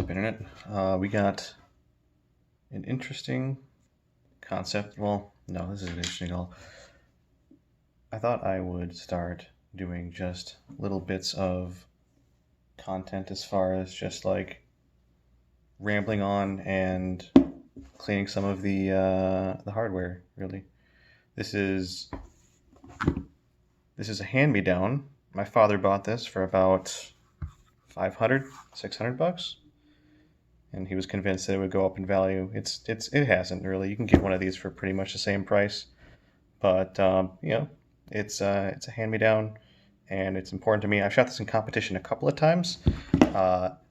up, Internet? We got an interesting concept. Well, no, this isn't interesting at all. I thought I would start doing just little bits of content as far as just like rambling on and cleaning some of the hardware. Really, this is a hand-me-down. My father bought this for about 500, 600 bucks. And he was convinced that it would go up in value. It hasn't really. You can get one of these for pretty much the same price, but it's a hand-me-down, and it's important to me. I've shot this in competition a couple of times.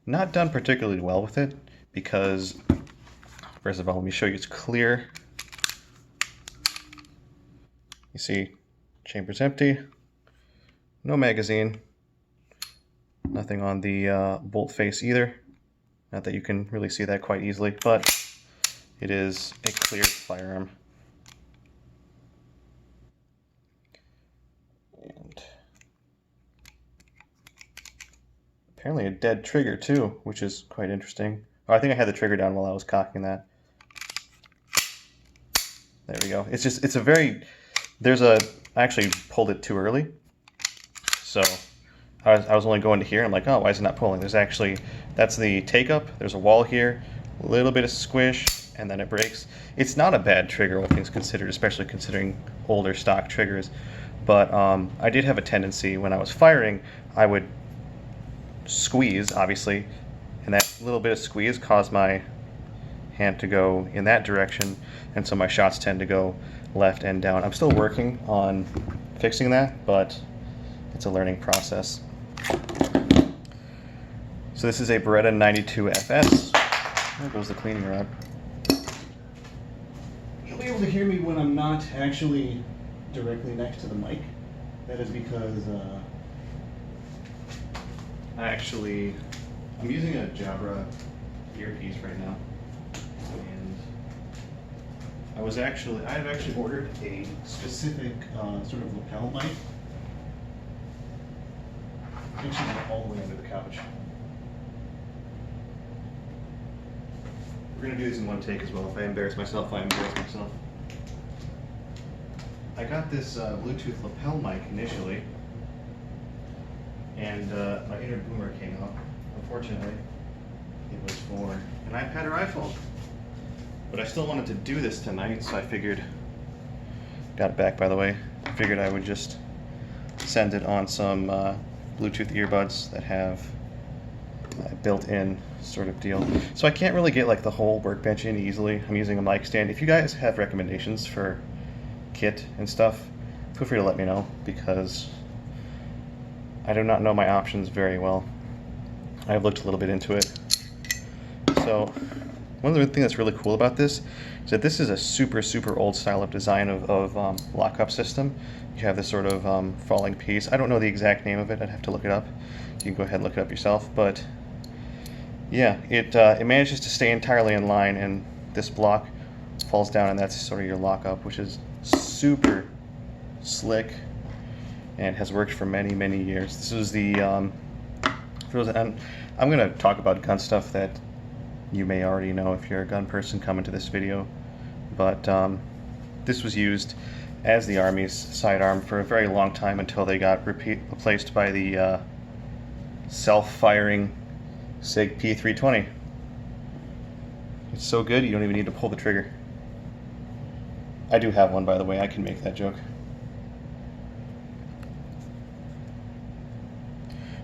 Not done particularly well with it because, first of all, let me show you. It's clear. You see, chamber's empty. No magazine. Nothing on the bolt face either. Not that you can really see that quite easily, but it is a clear firearm. And apparently a dead trigger too, which is quite interesting. Oh, I think I had the trigger down while I was cocking that. There we go. I actually pulled it too early. So I was only going to here. I'm like, oh, why is it not pulling? That's the take-up. There's a wall here, a little bit of squish, and then it breaks. It's not a bad trigger, all things considered, especially considering older stock triggers. But I did have a tendency when I was firing, I would squeeze, obviously, and that little bit of squeeze caused my hand to go in that direction, and so my shots tend to go left and down. I'm still working on fixing that, but it's a learning process. So this is a Beretta 92 FS. There goes the cleaning rod. You'll be able to hear me when I'm not actually directly next to the mic. That is because I'm using a Jabra earpiece right now, and I've actually ordered a specific sort of lapel mic. Actually went all the way under the couch. We're going to do this in one take as well. If I embarrass myself, I embarrass myself. I got this Bluetooth lapel mic initially, and my inner boomer came out. Unfortunately, it was for an iPad or iPhone. But I still wanted to do this tonight, so I figured, got it back by the way, I figured I would just send it on some Bluetooth earbuds that have a built-in sort of deal. So I can't really get like the whole workbench in easily. I'm using a mic stand. If you guys have recommendations for kit and stuff, feel free to let me know, because I do not know my options very well. I've looked a little bit into it. So one of the things that's really cool about this is that this is a super old style of design of lockup system. You have this sort of falling piece. I don't know the exact name of it. I'd have to look it up. You can go ahead and look it up yourself. But yeah, it manages to stay entirely in line, and this block falls down, and that's sort of your lockup, which is super slick and has worked for many years. This is the and I'm going to talk about gun stuff that you may already know if you're a gun person coming to this video, but this was used as the Army's sidearm for a very long time until they got replaced by the self-firing SIG P320. It's so good you don't even need to pull the trigger. I do have one, by the way. I can make that joke.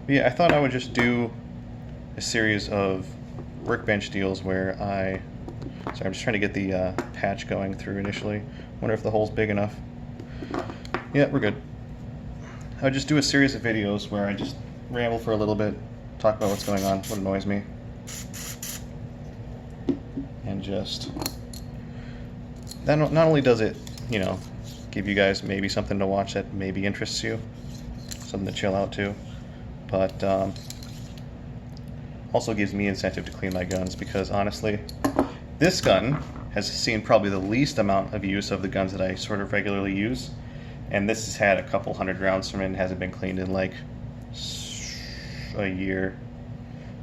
But yeah, I thought I would just do a series of workbench deals where sorry, I'm just trying to get the patch going through initially. Wonder if the hole's big enough. Yeah, we're good. I would just do a series of videos where I just ramble for a little bit, talk about what's going on, what annoys me, and just that not only does it, give you guys maybe something to watch that maybe interests you, something to chill out to, but also gives me incentive to clean my guns, because honestly, this gun has seen probably the least amount of use of the guns that I sort of regularly use, and this has had a couple hundred rounds from it and hasn't been cleaned in like a year.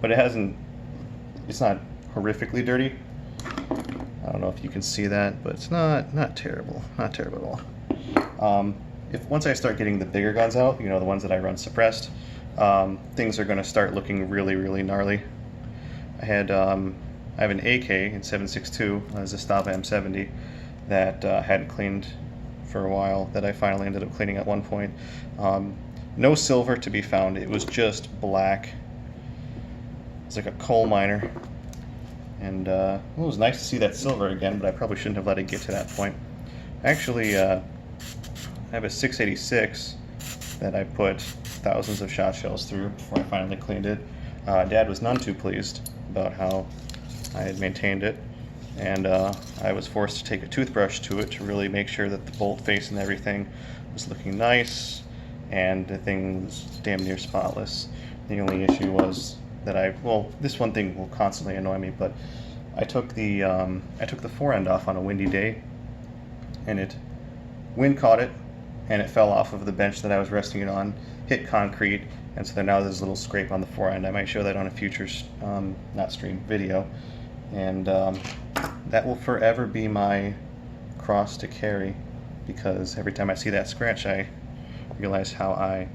But it hasn't It's not horrifically dirty. I don't know if you can see that, but it's not terrible. Not terrible at all. If once I start getting the bigger guns out, you know, the ones that I run suppressed, things are going to start looking really, really gnarly. I have an AK in 7.62 as a Stava M70 that hadn't cleaned for a while, that I finally ended up cleaning at one point. No silver to be found. It was just black. It's like a coal miner. And it was nice to see that silver again, but I probably shouldn't have let it get to that point. Actually, I have a 686 that I put thousands of shot shells through before I finally cleaned it. Dad was none too pleased about how I had maintained it, and I was forced to take a toothbrush to it to really make sure that the bolt face and everything was looking nice, and the thing was damn near spotless. The only issue was that this one thing will constantly annoy me, but I took the fore end off on a windy day, and wind caught it, and it fell off of the bench that I was resting it on, hit concrete, and so now there's a little scrape on the fore end. I might show that on a future, not stream, video, and that will forever be my cross to carry, because every time I see that scratch, I realize how I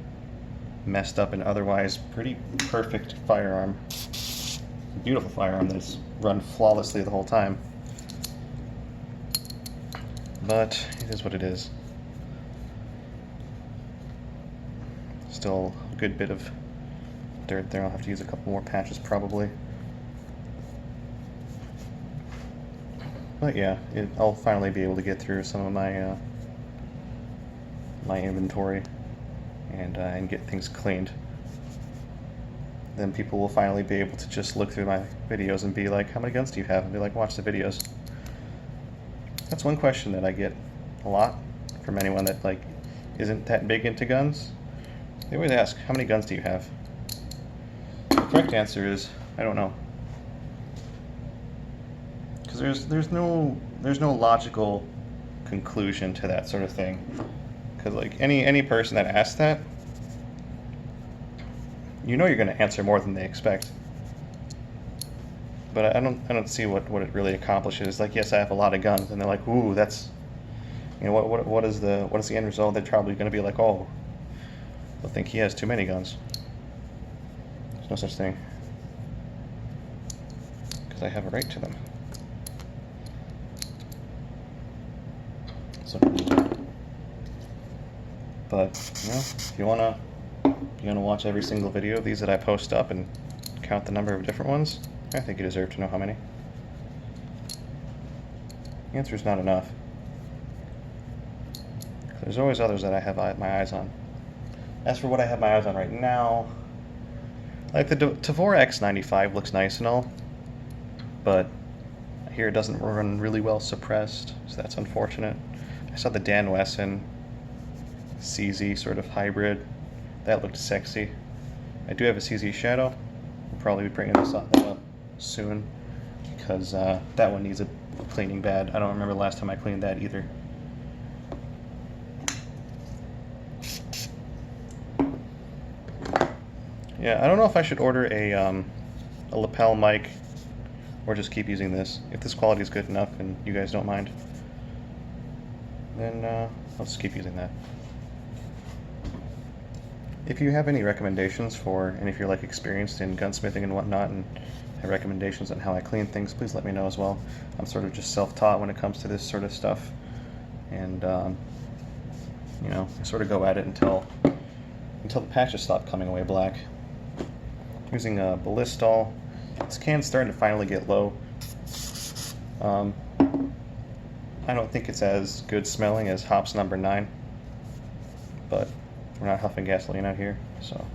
messed up an otherwise pretty perfect firearm. A beautiful firearm that's run flawlessly the whole time. But it is what it is. Still a good bit of dirt there. I'll have to use a couple more patches probably. But yeah, I'll finally be able to get through some of my my inventory and get things cleaned. Then people will finally be able to just look through my videos and be like, how many guns do you have? And be like, watch the videos. That's one question that I get a lot from anyone that like isn't that big into guns. They always ask, how many guns do you have? The correct answer is, I don't know. Because there's no logical conclusion to that sort of thing. Because like any person that asks that, you know you're going to answer more than they expect. But I don't see what it really accomplishes. Like, yes, I have a lot of guns, and they're like, ooh, that's, you know, what is the end result? They're probably going to be like, oh, they'll think he has too many guns. There's no such thing, because I have a right to them. So, but you know, if you wanna watch every single video of these that I post up and count the number of different ones, I think you deserve to know how many. The answer is not enough. There's always others that I have my eyes on. As for what I have my eyes on right now, like the Tavor X95 looks nice and all, but I hear it doesn't run really well suppressed, so that's unfortunate. I saw the Dan Wesson CZ sort of hybrid. That looked sexy. I do have a CZ Shadow. We'll probably be bringing that up soon, because that one needs a cleaning bad. I don't remember the last time I cleaned that either. Yeah, I don't know if I should order a lapel mic or just keep using this. If this quality is good enough and you guys don't mind, then I'll just keep using that. If you have any recommendations and if you're like experienced in gunsmithing and whatnot and have recommendations on how I clean things, please let me know as well. I'm sort of just self-taught when it comes to this sort of stuff, and you know, I sort of go at it until the patches stop coming away black. Using a Ballistol. This can's starting to finally get low. I don't think it's as good smelling as Hops number 9, but we're not huffing gasoline out here, so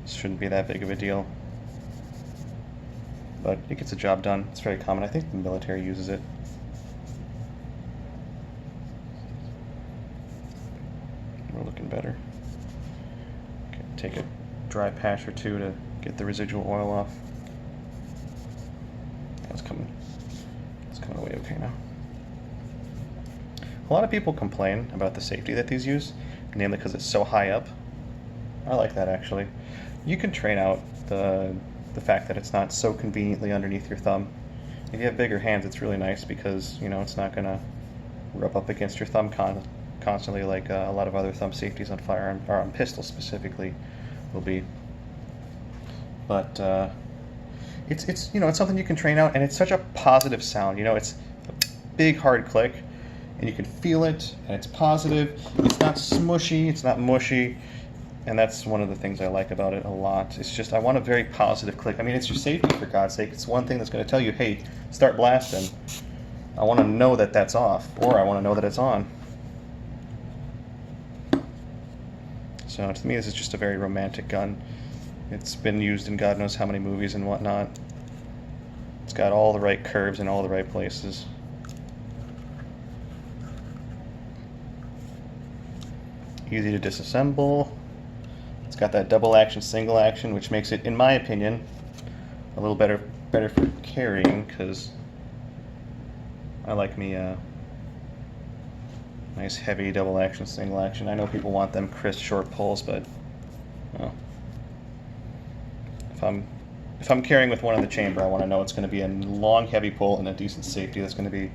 this shouldn't be that big of a deal. But it gets the job done. It's very common. I think the military uses it. We're looking better. Okay, take a dry patch or two to get the residual oil off. It's coming away okay now. A lot of people complain about the safety that these use, namely because it's so high up. I like that actually. You can train out the the fact that it's not so conveniently underneath your thumb. If you have bigger hands, it's really nice because, you know, it's not going to rub up against your thumb constantly like a lot of other thumb safeties on firearm, or on pistols specifically, will be. But it's you know, it's something you can train out, and it's such a positive sound. You know, it's a big hard click, and you can feel it, and it's positive. It's not smushy, it's not mushy, and that's one of the things I like about it a lot. It's just, I want a very positive click. I mean, it's your safety, for God's sake. It's one thing that's going to tell you, hey, start blasting. I want to know that that's off, or I want to know that it's on. So to me, this is just a very romantic gun. It's been used in God knows how many movies and whatnot. It's got all the right curves in all the right places. Easy to disassemble. It's got that double action, single action, which makes it, in my opinion, a little better for carrying, because I like me a nice heavy double action, single action. I know people want them crisp, short pulls, but well, if I'm carrying with one in the chamber, I want to know it's going to be a long, heavy pull and a decent safety that's going to be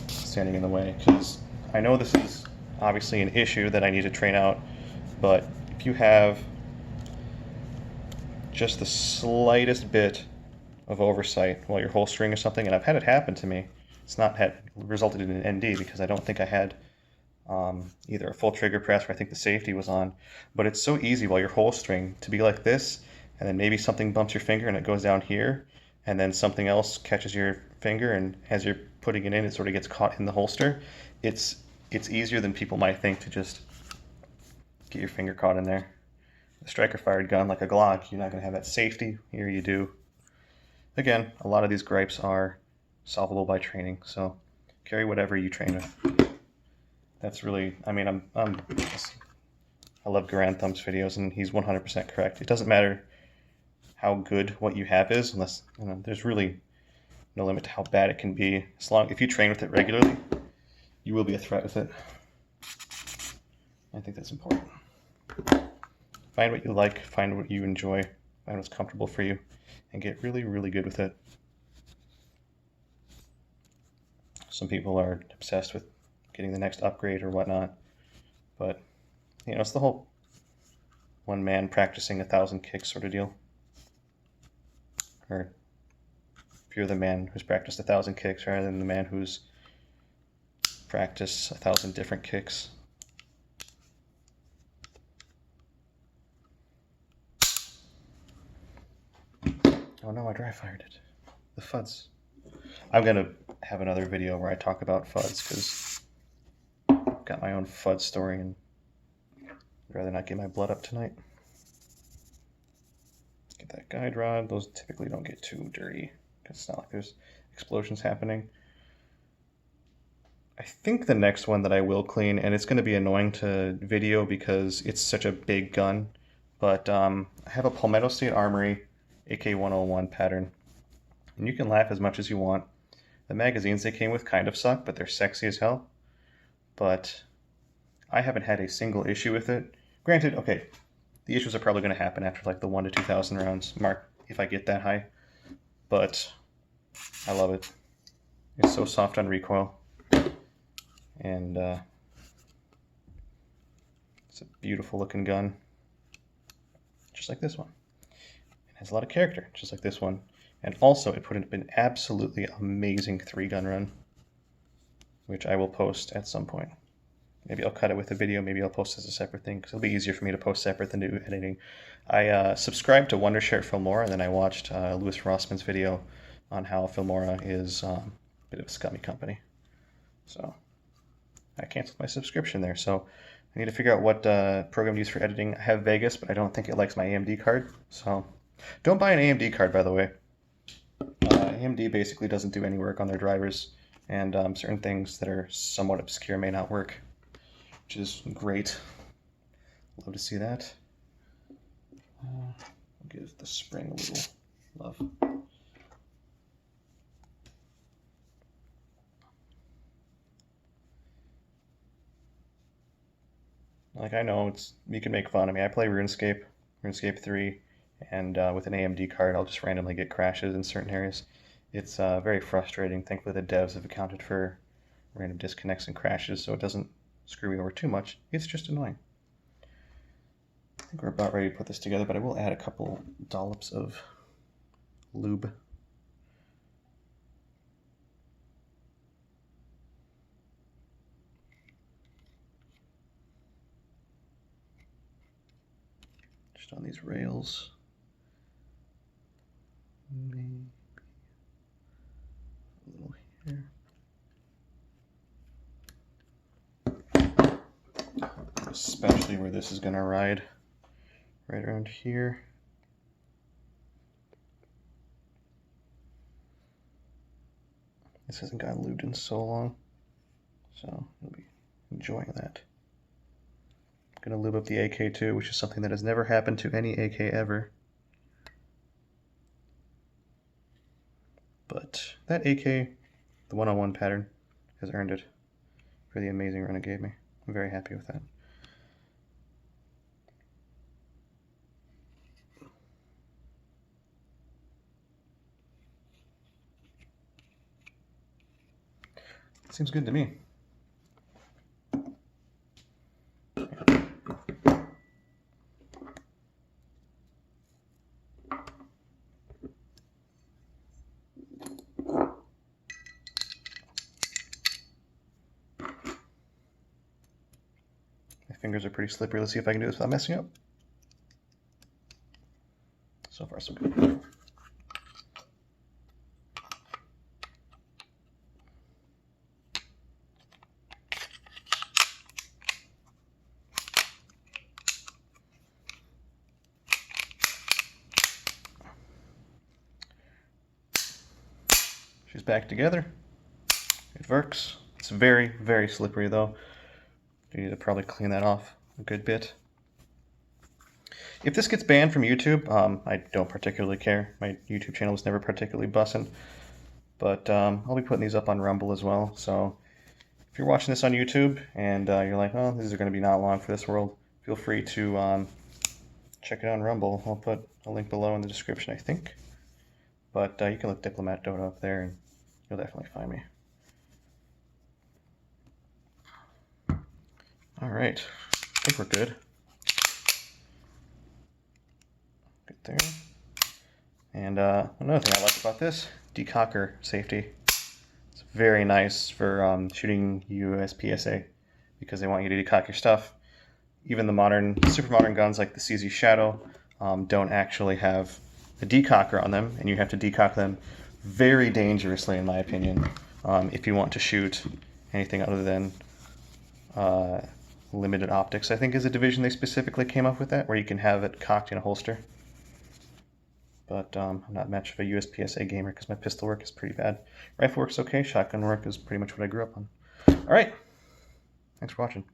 standing in the way, because I know this is obviously an issue that I need to train out, but if you have just the slightest bit of oversight while you're holstering or something, and I've had it happen to me, it's not resulted in an ND because I don't think I had either a full trigger press or I think the safety was on, but it's so easy while you're holstering to be like this, and then maybe something bumps your finger and it goes down here, and then something else catches your finger, and as you're putting it in, it sort of gets caught in the holster. It's easier than people might think to just get your finger caught in there. A striker fired gun like a Glock, you're not going to have that safety. Here you do. Again, a lot of these gripes are solvable by training, so carry whatever you train with. That's really, I mean, I love Garand Thumb's videos, and he's 100% correct. It doesn't matter how good what you have is, unless, you know, there's really no limit to how bad it can be. If you train with it regularly, you will be a threat with it. I think that's important. Find what you like, find what you enjoy, find what's comfortable for you, and get really, really good with it. Some people are obsessed with getting the next upgrade or whatnot, but, you know, it's the whole one man practicing 1,000 kicks sort of deal. Or if you're the man who's practiced 1,000 kicks rather than the man who's practiced 1,000 different kicks. Oh no, I dry fired it. The FUDs. I'm going to have another video where I talk about FUDs, because I've got my own FUD story and I'd rather not get my blood up tonight. Get that guide rod. Those typically don't get too dirty because it's not like there's explosions happening. I think the next one that I will clean, and it's going to be annoying to video because it's such a big gun, but I have a Palmetto State Armory AK-101 pattern. And you can laugh as much as you want. The magazines they came with kind of suck, but they're sexy as hell. But I haven't had a single issue with it. Granted, okay, the issues are probably going to happen after like the 1,000 to 2,000 rounds mark, if I get that high. But I love it. It's so soft on recoil. And it's a beautiful looking gun. Just like this one. It has a lot of character, just like this one. And also, it put in an absolutely amazing 3-gun run, which I will post at some point. Maybe I'll cut it with a video, maybe I'll post as a separate thing, because it'll be easier for me to post separate than do editing. I subscribed to Wondershare Filmora, and then I watched Louis Rossman's video on how Filmora is a bit of a scummy company. So I canceled my subscription there, so I need to figure out what program to use for editing. I have Vegas, but I don't think it likes my AMD card, so don't buy an AMD card, by the way. AMD basically doesn't do any work on their drivers, and certain things that are somewhat obscure may not work, which is great. Love to see that. I'll give the spring a little love. Like, I know you can make fun of me. I play RuneScape 3, and with an AMD card, I'll just randomly get crashes in certain areas. It's very frustrating. Thankfully, the devs have accounted for random disconnects and crashes, so it doesn't screw me over too much. It's just annoying. I think we're about ready to put this together, but I will add a couple dollops of lube. Just on these rails. Maybe a little here. Especially where this is going to ride, right around here. This hasn't gotten lubed in so long, so you'll be enjoying that. I'm going to lube up the AK too, which is something that has never happened to any AK ever. But that AK, the one-on-one pattern, has earned it for the amazing run it gave me. I'm very happy with that. Seems good to me. My fingers are pretty slippery. Let's see if I can do this without messing up. So far, so good. She's back together. It works. It's very, very slippery though. You need to probably clean that off a good bit. If this gets banned from YouTube, I don't particularly care. My YouTube channel was never particularly bussin'. But I'll be putting these up on Rumble as well. So if you're watching this on YouTube and you're like, oh, this is going to be not long for this world, feel free to check it on Rumble. I'll put a link below in the description, I think. But you can look DiplomatDota up there and you'll definitely find me. All right, I think we're good. Good there. And another thing I like about this, decocker safety. It's very nice for shooting USPSA because they want you to decock your stuff. Even the modern, super modern guns like the CZ Shadow don't actually have a decocker on them, and you have to decock them very dangerously, in my opinion, if you want to shoot anything other than limited optics. I think is a division they specifically came up with that, where you can have it cocked in a holster. But I'm not much of a USPSA gamer because my pistol work is pretty bad. Rifle work's okay, shotgun work is pretty much what I grew up on. All right, thanks for watching.